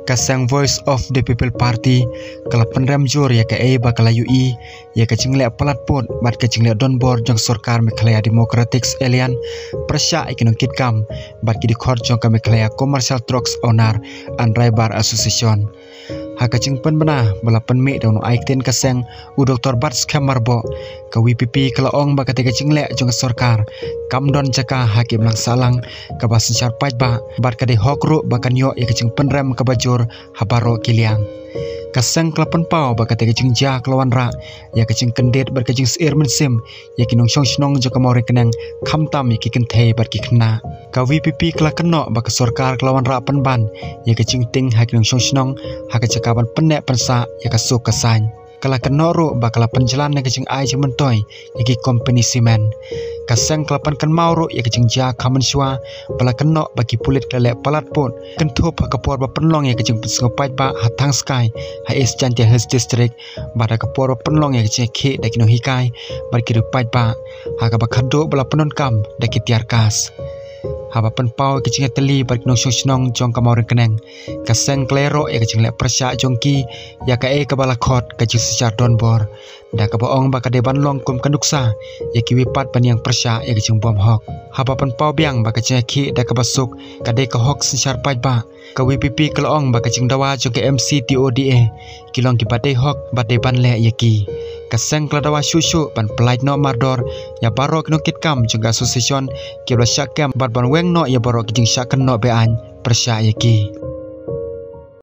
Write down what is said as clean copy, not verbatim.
Kasang Voice of the People Party kala penrem jur ya ka bakala UI ya ka cingle platform bat ka cingle don bor jong sarkar Meghalaya Democratic Alliance prasya ikinong kitkam bat ki dikhor jong ka Meghalaya Commercial Trucks Owner and Driver Association haka cing pen bana bala pen me daun aikten kasang u Dr. Bats Khamarbo ka WPP kala ong ba ka cingle jong sarkar kam don jaka hakim lang salang ka basin syar paj ba bat ka de hokru ba kan yo ya ka cing penrem ka bajur habaro kiliang kasang kelapan pau baka tega jing ja kelawan ra ya kacing kendet bar kacing seir mensim ya kinong syong syong joka mau rekenang kamtam ya kiken thei bar ki kena ka WPP kela keno baka sarkar kelawan ra penban ya kacing ting ha kinong syong syong ha kacakaban penek pensa ya kasuk kasany kala kenoru bakala penjalan na kacing ai jeng mentoy iki company simen kasang kelapan kan mauru ya kacing ja kamen syua bala keno bagi pulit kele palat pun kentup kapor ba penlong ya kacing pensengopai ba hatang sky ha is jantia his district bada kapor ba penlong ya kacing ke da kino hikai bar kirupai ba ha ka bakado bala penon kam da kitiar kas haba penpau kecing teli bar kino syong jong kamau renkeneng kasang klero ya kacing le persya jongki ya ka ka bala khot kacing secar don bor da ka boong ba ka de banlong kum kanuksa ya ki wipat paniang persya ya kacing bom hok haba penpau biang ba kacing ki da ka basuk ka de ka hok secar paj ba ka WPP kelong ba kacing dawa jong ke MCTODA kilong ki bade hok bade banle ya ki kasang kladawa syusyu ban pelait no mardor ya baro kino kitkam jong association ki bla syakam bat ban weng no ya baro kijing syaken no bean persya ya ki